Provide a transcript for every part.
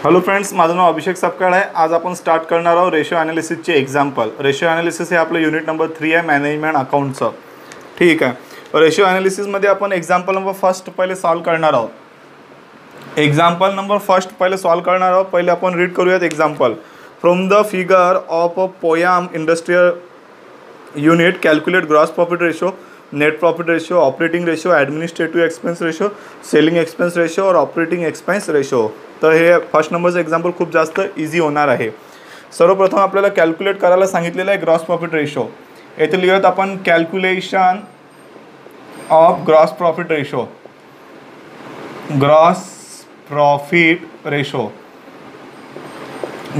Hello friends, माझं नाव अभिषेक सपकाळ आहे। आज आपण स्टार्ट करणार आहोत रेशियो ॲनालिसिसचे एक्झाम्पल। रेशियो ॲनालिसिस हे आपलं युनिट नंबर 3 आहे मॅनेजमेंट अकाउंटचं। ठीक आहे, रेशियो ॲनालिसिसमध्ये आपण एक्झाम्पल नंबर फर्स्ट पहिले सॉल्व करणार आहोत। एक्झाम्पल नंबर फर्स्ट पहिले सॉल्व करणार आहोत। पहिले आपण रीड करूयात example. From the figure of a Poyam industrial unit calculate gross profit ratio, net profit ratio, operating ratio, administrative expense ratio, selling expense ratio और ऑपरेटिंग एक्सपेंस रेशो। तर हे first नंबरचं एक्झाम्पल खूप जास्त इझी होणार आहे। सर्वप्रथम आपल्याला कॅल्क्युलेट करायला सांगितलेलं आहे ग्रॉस प्रॉफिट रेशो। येथे लिहूयात आपण calculation of gross profit ratio. Gross profit ratio,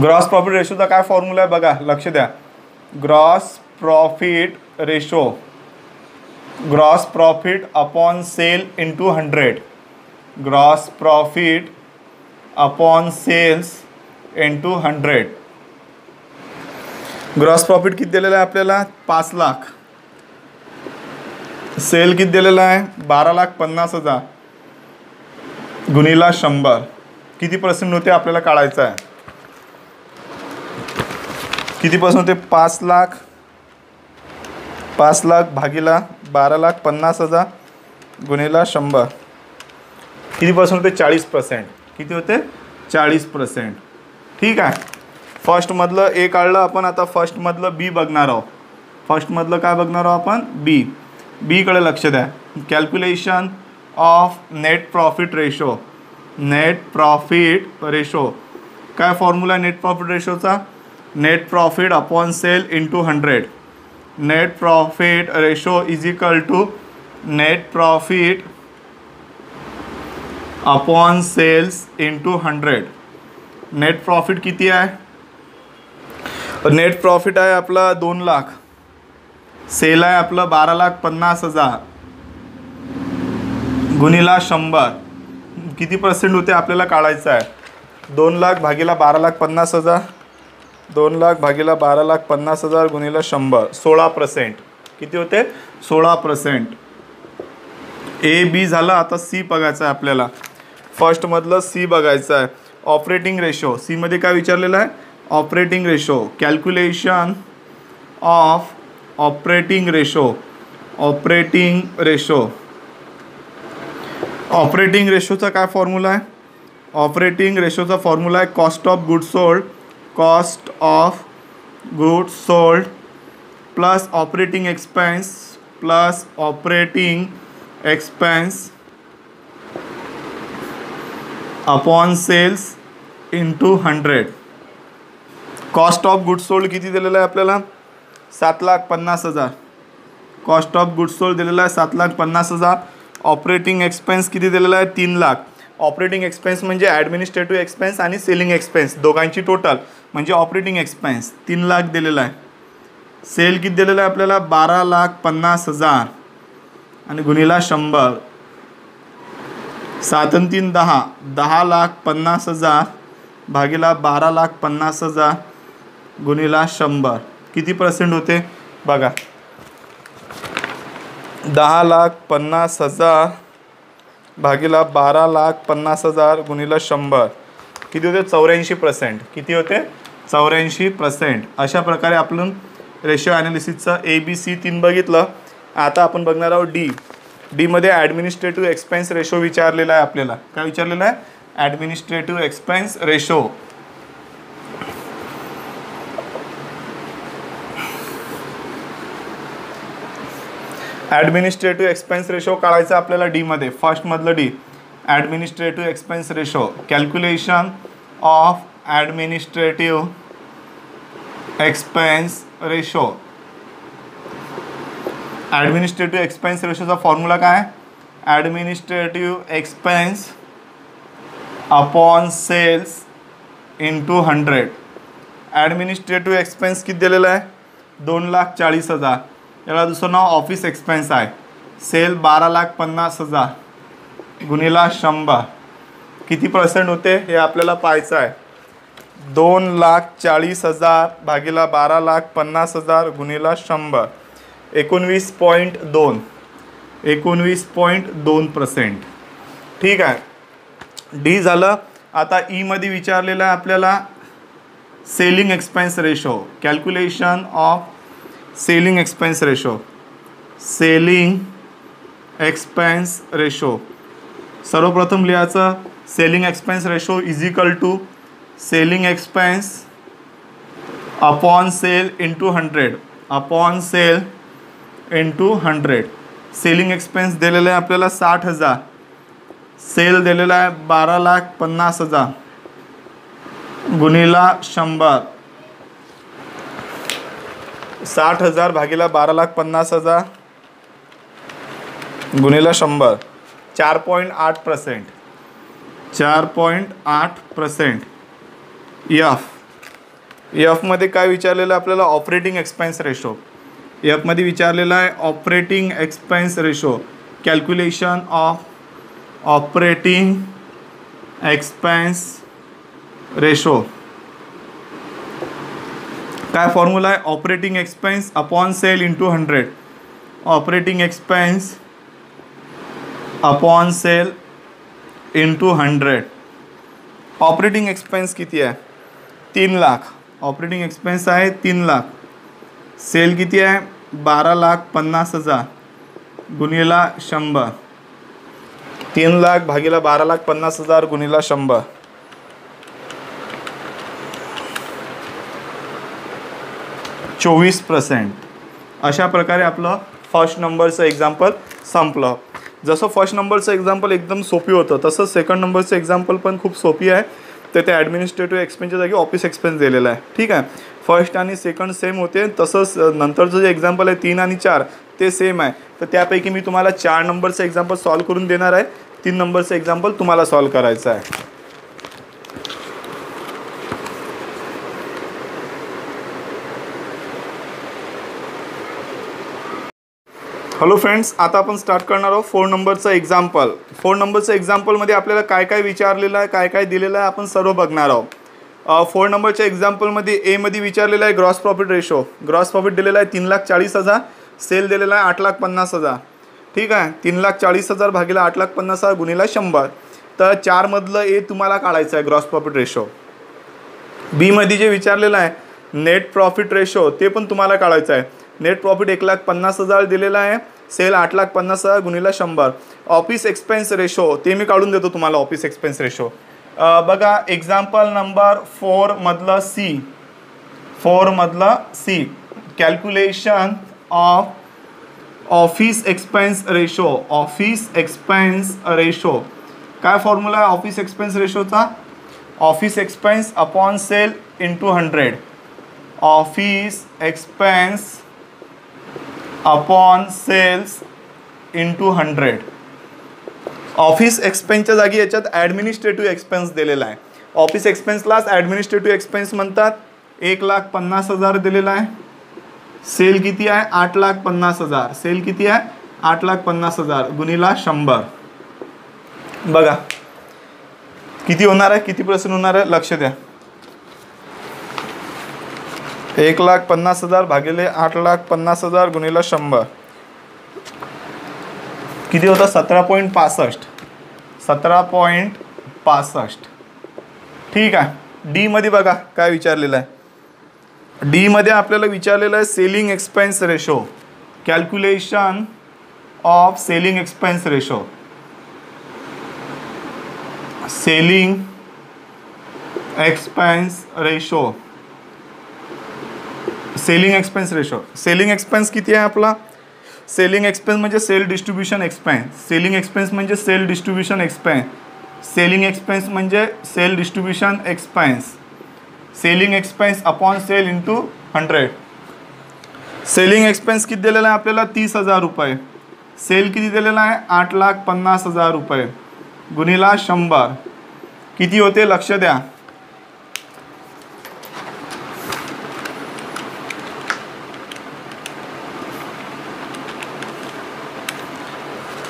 gross profit रेशोचा काय फॉर्म्युला आहे बघा, लक्ष द्या। Gross profit ratio, gross profit upon sale into 100, gross profit upon sales into 100। Gross profit किती दिलेला आहे आपल्याला? 5 लाख। सेल किती दिलेला आहे? 12,50,000 गुणिला 100 किती पर्सेंट होते आपल्याला काढायचं आहे। किती पर्सेंट होते? 5 लाख भागिला 12,50,000 गुणिला 100 किती पर्सेंट होते? 40%। किती होते? 40%। ठीक आहे, फर्स्ट मधलं ए काढलं आपण। आता फर्स्ट मधलं बी बघणार आहोत। फर्स्ट मधलं काय बघणार आहोत आपण? बी। बी कडे लक्ष द्या। Calculation of net profit ratio, net profit ratio काय फॉर्म्युला नेट प्रॉफिट रेशोचा? Net profit upon sale into 100। Net profit ratio is equal to net profit upon sales into 100। Net profit किती आहे? नेट प्रॉफिट आहे आपला 2 lakh, sale आहे आपलं 12,50,000 गुणिला 100 किती पर्सेंट होते आपल्याला काढायचं आहे? 2 लाख भागिला 12,50,000, 2 लाख भागिला 12,50,000 गुणिला 100, 16%। किती होते? 16%। ए बी झालं। आता सी बघायचं आहे आपल्याला। फर्स्ट मधलं सी बघायचं आहे। ऑपरेटिंग रेशो, सी मध्ये काय विचारलेलं आहे? Operating ratio, calculation of operating ratio, operating ratio. Operating रेशोचा काय फॉर्म्युला आहे? ऑपरेटिंग रेशोचा फॉर्म्युला आहे cost of goods sold, cost of goods sold plus operating expense plus operating expense upon sales into 100। Cost of goods sold किती दिलेला आहे आपल्याला? 7,50,000। Cost of goods sold दिलेला आहे 7,50,000। ऑपरेटिंग एक्सपेंस किती दिलेला आहे? 3 लाख। ऑपरेटिंग एक्सपेंस म्हणजे ॲडमिनिस्ट्रेटिव्ह एक्सपेंस आणि सेलिंग एक्सपेंस दोघांची टोटल म्हणजे ऑपरेटिंग एक्सपेंस 3 लाख दिलेला आहे। सेल किती दिलेला आहे आपल्याला? 12,50,000 आणि गुणिला 100, 7 आणि 3 10, 10,50,000 भागिला 12,50,000 गुणिला 100 किती पर्सेंट होते बघा? 10,50,000 भागिला 12,50,000 गुणिला 100 किती होते? 84%। किती होते? 84%। अशा प्रकारे आपण रेशियो ॲनालिसिसचा ए बी सी 3 बघितलं। आता आपण बघणार आहोत डी। डी मध्ये ॲडमिनिस्ट्रेटिव्ह एक्सपेंस रेशो विचारलेला आहे आपल्याला। काय विचारलेला आहे? Administrative expense ratio. Administrative expense ratio काढायचा आपल्याला डी मध्ये। फर्स्ट मधलं D, administrative expense ratio, calculation of administrative expense ratio. Administrative expense रेशोचा फॉर्म्युला काय? Administrative expense upon sales into 100। Administrative expense किती दिलेला आहे? 2,40,000। याला दुसरं नाव ऑफिस एक्सपेंस आहे। सेल 12,50,000 गुणिला 100 किती पर्सेंट होते हे आपल्याला पाहायचं आहे। 2,40,000 भागिला 12,50,000 गुणिला 100, 19.2, 19.2%। ठीक आहे, डी झालं। आता ईमध्ये विचारलेलं आहे आपल्याला selling expense ratio, calculation of selling expense ratio. Selling expense ratio सर्वप्रथम लिहायचं selling expense ratio is equal to selling expense upon sale into 100 upon sale into 100. Selling expense दिलेला आहे आपल्याला 60,000, सेल दिलेला आहे 12,50,000 गुणिला 100. 60,000 भागिला 12,50,000 गुणिला 100. 4.8%. 4.8%. एफ मध्ये काय विचारलेलं आपल्याला ऑपरेटिंग एक्सपेन्स रेशो. एफ मध्ये विचारलेलं आहे operating expense ratio, calculation of operating expense ratio. काय फॉर्म्युला आहे operating expense upon sale into 100. Operating expense upon sale into 100. Operating expense किती आहे 3 लाख. ऑपरेटिंग एक्सपेन्स आहे 3 लाख. सेल किती आहे 12,50,000 गुणिला 100. 3 लाख भागिला 12,50,000 गुणिला 100. 24%. अशा प्रकारे आपलं फर्स्ट नंबरचं एक्झाम्पल संपलं. जसं फर्स्ट नंबरचं एक्झाम्पल एकदम सोपी होतं तसं सेकंड नंबरचं एक्झाम्पल पण खूप सोपी आहे. तर ते ॲडमिनिस्ट्रेटिव्ह एक्सपेन्सच्या जागी ऑफिस एक्सपेन्स दिलेला आहे. ठीक आहे. फर्स्ट आणि सेकंड सेम होते. तसंच नंतरचं जे एक्झाम्पल आहे 3 आणि 4 ते सेम आहे. तर त्यापैकी मी तुम्हाला 4 नंबरचं एक्झाम्पल सॉल्व करून देणार आहे. 3 नंबरचं एक्झाम्पल तुम्हाला सॉल्व करायचं आहे. हॅलो फ्रेंड्स, आता आपण स्टार्ट करणार आहोत 4 नंबरचं एक्झाम्पल. 4 नंबरचं एक्झाम्पलमध्ये आपल्याला काय काय विचारलेलं आहे, काय काय दिलेलं आहे आपण सर्व बघणार आहोत. 4 नंबरच्या एक्झाम्पलमध्ये एमध्ये विचारलेलं आहे gross profit ratio. Gross profit दिलेला आहे 3,40,000, सेल दिलेला आहे 8,50,000. ठीक आहे. 3,40,000 भागिला 8,50,000 गुणिला 100. तर 4 मधलं ए तुम्हाला काढायचं आहे ग्रॉस प्रॉफिट रेशो. बीमध्ये जे विचारलेलं आहे नेट प्रॉफिट रेशो ते पण तुम्हाला काढायचं आहे. नेट प्रॉफिट 1,50,000 दिलेला आहे, सेल 8,50,000 गुणिला 100. ऑफिस एक्सपेन्स रेशो ते मी काढून देतो तुम्हाला. ऑफिस एक्सपेन्स रेशो बघा एक्झाम्पल नंबर 4 मधलं सी. 4 मधलं C calculation of office expense ratio. Office expense ratio काय फॉर्म्युला आहे ऑफिस एक्सपेन्स रेशोचा. Office expense upon sale into 100. Office expense upon sales into 100. Office एक्सपेन्सच्या जागी याच्यात ॲडमिनिस्ट्रेटिव्ह एक्सपेन्स दिलेला आहे. ऑफिस एक्सपेन्सलाच ॲडमिनिस्ट्रेटिव्ह एक्सपेन्स म्हणतात. 1,50,000 दिलेला आहे. सेल किती आहे 8,50,000. सेल किती आहे 8,50,000 गुणिला 100. बघा किती होणार आहे, किती पर्सेंट होणार आहे लक्ष द्या. 1,50,000 भागिले 8,50,000 गुणिला 100 किती होतं 17.65. 17.65. ठीक आहे. डी मध्ये बघा काय विचारलेलं आहे. डी मध्ये आपल्याला विचारलेलं आहे selling expense ratio. Calculation of selling expense ratio. Selling expense ratio. Selling expense ratio. Selling expense किती आहे आपला. सेलिंग एक्सपेन्स म्हणजे sale distribution expense. Selling expense म्हणजे sale distribution expense. Selling expense म्हणजे sale distribution expense. Selling expense upon sale into 100. Selling expense किती दिलेला आहे आपल्याला 30,000 रुपये. सेल किती दिलेला आहे 8,50,000 रुपये गुणिला 100 किती होते लक्ष द्या.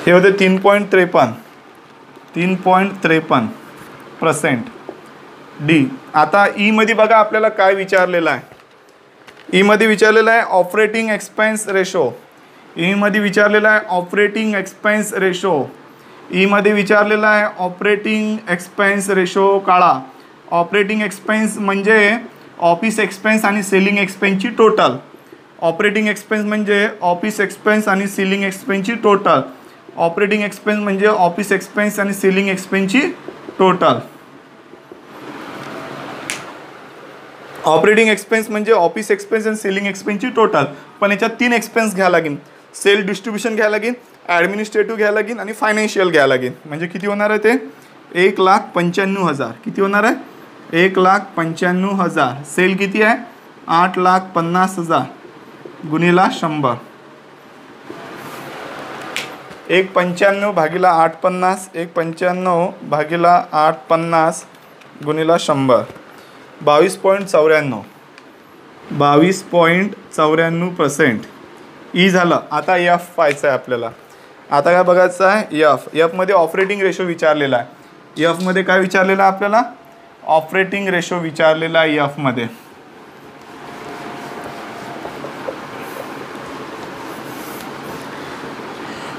हे होते 3.53. 3.53%. डी. आता ई मध्ये बघा आपल्याला काय विचारलेलं आहे. ई मध्ये विचारलेलं आहे ऑपरेटिंग एक्सपेन्स रेशो. ई मध्ये विचारलेलं आहे ऑपरेटिंग एक्सपेन्स रेशो. ईमध्ये विचारलेलं आहे ऑपरेटिंग एक्सपेन्स रेशो काढा. ऑपरेटिंग एक्सपेन्स म्हणजे ऑफिस एक्सपेन्स आणि सेलिंग एक्सपेन्सची टोटल. ऑपरेटिंग एक्सपेन्स म्हणजे ऑफिस एक्सपेन्स आणि सेलिंग एक्सपेन्सची टोटल. ऑपरेटिंग एक्सपेन्स म्हणजे ऑफिस एक्सपेन्स आणि सेलिंग एक्सपेन्सची टोटल. ऑपरेटिंग एक्सपेन्स म्हणजे ऑफिस एक्सपेन्स आणि सेलिंग एक्सपेन्सची टोटल. पण याच्यात 3 एक्सपेन्स घ्यायला लागेल. सेल डिस्ट्रीब्युशन घ्यायला लागेल, ॲडमिनिस्ट्रेटिव्ह घ्यायला लागेल आणि फायनान्शियल घ्यायला लागेल. म्हणजे किती होणार आहे ते 1,95,000. किती होणार आहे 1,95,000. सेल किती आहे 8,50,000 गुणिला 100. 1,95 भागिला 850, 1,95 भागिला 850 गुणिला 100. 22.94. 22.94%. ई झालं. आता एफ पाहायचं आहे आपल्याला. आता काय बघायचं आहे एफमध्ये ऑपरेटिंग रेशो विचारलेला आहे. एफमध्ये काय विचारलेलं आहे आपल्याला ऑपरेटिंग रेशो विचारलेला आहे एफमध्ये.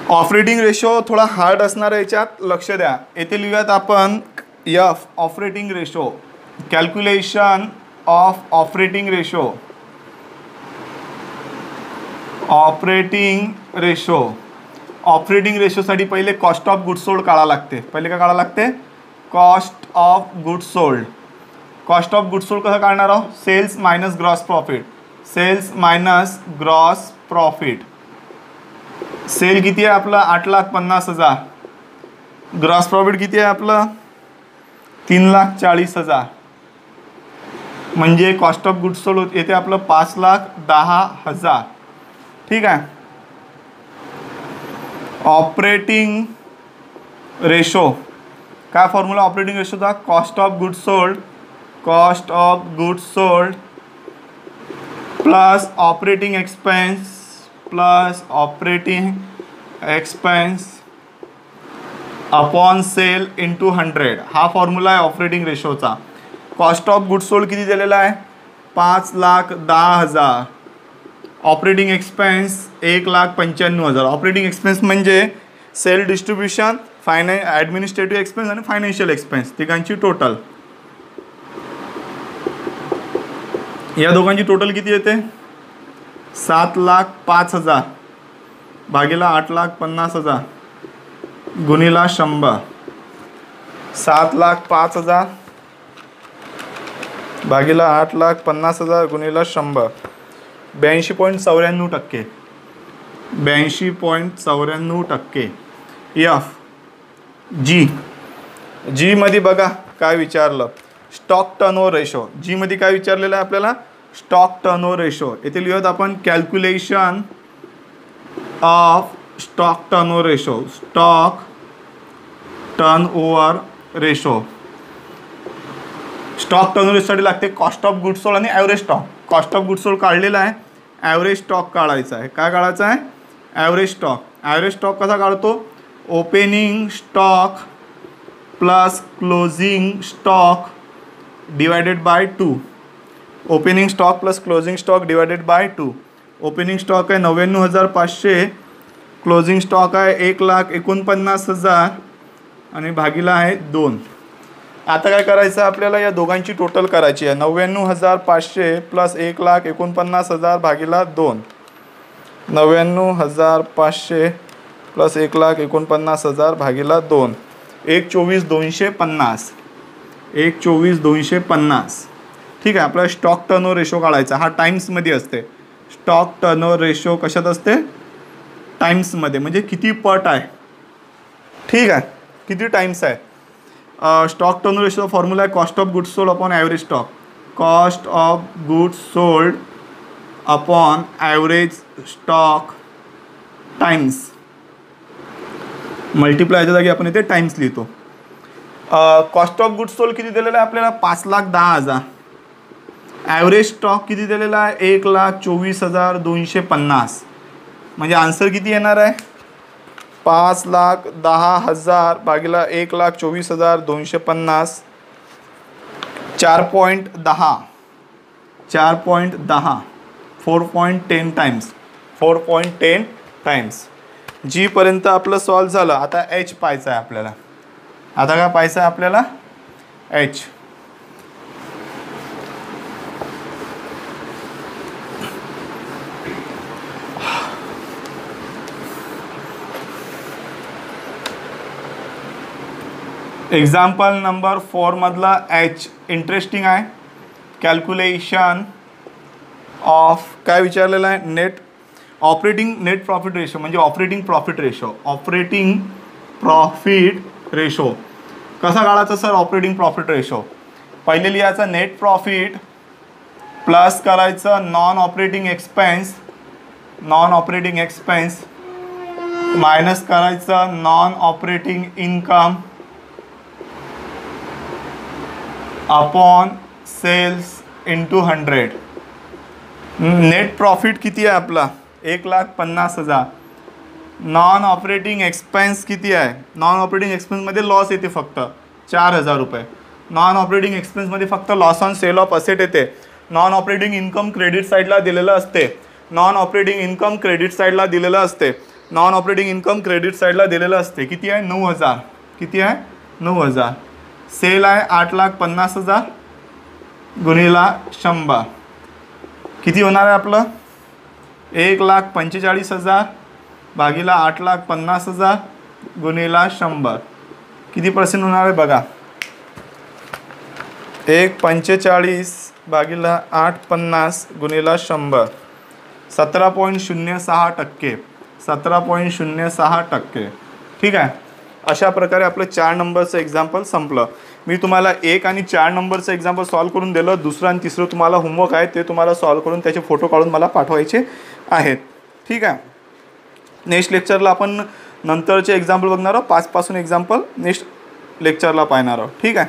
ऑपरेटिंग रेशो थोडा हार्ड असणार आहे, याच्यात लक्ष द्या. येथे लिहूयात आपण F operating ratio. Calculation of operating ratio. Operating ratio. Operating रेशोसाठी पहिले कॉस्ट ऑफ गुड्स सोल्ड काढावं लागते. पहिले काय काढावं लागते cost of goods sold. Cost of goods sold कसं काढणार आहोत sales minus gross profit. Sales minus gross profit. Sale किती आहे आपलं 8,50,000. ग्रॉस प्रॉफिट किती आहे आपलं 3,40,000. म्हणजे कॉस्ट ऑफ गुड्स सोल्ड येते आपलं 5,10,000. ठीक आहे. ऑपरेटिंग रेशो काय फॉर्म्युला ऑपरेटिंग रेशोचा cost of goods sold. Cost of goods sold plus operating expense plus operating expense upon sale into 100. हा फॉर्म्युला आहे ऑपरेटिंग रेशोचा. कॉस्ट ऑफ गुड्स सोल्ड किती दिलेला आहे 5,10,000. Operating expense 1,95,000. ऑपरेटिंग एक्सपेन्स म्हणजे sale distribution administrative expense आणि financial expense तिघांची total. या दोघांची टोटल किती येते 7,05,000 भागिला 8,50,000 गुणिला 100. 7,05,000 भागिला 8,50,000 गुणिला 100. 82.94%. 82.94%. एफ. जी मध्ये बघा काय विचारलं स्टॉक टर्नओव्हर रेशो. जी मध्ये काय विचारलेलं आहे आपल्याला स्टॉक टर्नओव्हर रेशो. येथे लिहूयात आपण calculation of stock turnover ratio. Stock turnover ratio. Stock turnover रेशोसाठी लागते कॉस्ट ऑफ गुड्स सोल्ड आणि average stock. Cost of goods sold काढलेला आहे, ॲव्हरेज स्टॉक काढायचा आहे. काय काढायचं आहे ॲव्हरेज स्टॉक. ॲव्हरेज स्टॉक कसा काढतो opening stock plus closing stock divided by 2. Opening stock plus closing stock divided by 2. Opening stock आहे 99,500. क्लोजिंग स्टॉक आहे 1,49,000 आणि भागीला आहे 2. आता काय करायचं आपल्याला या दोघांची टोटल करायची आहे. 99,500 प्लस 1,49,000 भागीला 2. 99,500 प्लस 1,49,000 भागीला 2. 1,24,250. 1,24,250. ठीक आहे. आपल्याला स्टॉक टर्नओव्हर रेशो काढायचा. हा टाइम्समध्ये असते. स्टॉक टर्नओव्हर रेशो कशात असते टाइम्समध्ये. म्हणजे किती पट आहे. ठीक आहे किती टाइम्स आहे. स्टॉक टर्नओव्हर रेशोचा फॉर्म्युला आहे cost of goods sold upon average stock. Cost of goods sold upon average stock times. मल्टिप्लायच्या जागी आपण इथे टाइम्स लिहितो. कॉस्ट ऑफ गुड्स सोल्ड किती दिलेला आहे आपल्याला 5,10,000. ॲव्हरेज स्टॉक किती दिलेला आहे 1,24,250. म्हणजे आन्सर किती येणार आहे 5,10,000 भागिला 1,24,250. 4.10. 4.10 4.10 टाइम्स. 4.10 टाइम्स. जी पर्यंत आपलं सॉल्व झालं. आता एच पाहायचं आहे आपल्याला. आता काय पाहायचं आहे आपल्याला? एच. एक्झाम्पल नंबर 4 मधला एच इंटरेस्टिंग आहे. कॅल्क्युलेशन ऑफ काय विचारलेलं आहे? Net operating net profit ratio म्हणजे operating profit ratio. Operating profit ratio कसा काढायचा सर? ऑपरेटिंग प्रॉफिट रेशो पहिले लिहायचं नेट प्रॉफिट प्लस करायचं non operating expense, non operating expense minus करायचं non operating income upon sales into 100. Net profit किती आहे आपला? 1,50,000. नॉन ऑपरेटिंग एक्सपेन्स किती आहे? नॉन ऑपरेटिंग एक्सपेन्समध्ये लॉस येते फक्त 4,000 रुपये. नॉन ऑपरेटिंग एक्सपेन्समध्ये फक्त loss on sale of asset येते. नॉन ऑपरेटिंग इन्कम क्रेडिट साईडला दिलेलं असते. नॉन ऑपरेटिंग इन्कम क्रेडिट साईडला दिलेलं असते. नॉन ऑपरेटिंग इन्कम क्रेडिट साईडला दिलेलं असते. किती आहे? 9,000. किती आहे? 9,000. सेल आहे 8,50,000 गुणिला 100. किती होणार आहे आपलं? 1,45,000 भागीला 8,50,000 गुणिला 100. किती पर्सेंट होणार आहे बघा? 1,45 भागीला 8,50 गुणिला 100. 17.06%. 17.06%. ठीक आहे. अशा प्रकारे आपलं 4 नंबरचं एक्झाम्पल संपलं. मी तुम्हाला 1 आणि 4 नंबरचं एक्झाम्पल सॉल्व करून दिलं. दुसरं आणि तिसरं तुम्हाला होमवर्क आहे ते तुम्हाला सॉल्व करून त्याचे फोटो काढून मला पाठवायचे आहेत. ठीक आहे. नेक्स्ट लेक्चरला आपण नंतरचे एक्झाम्पल बघणार आहोत. 5 पासून एक्झाम्पल नेक्स्ट लेक्चरला पाहणार आहोत. ठीक आहे.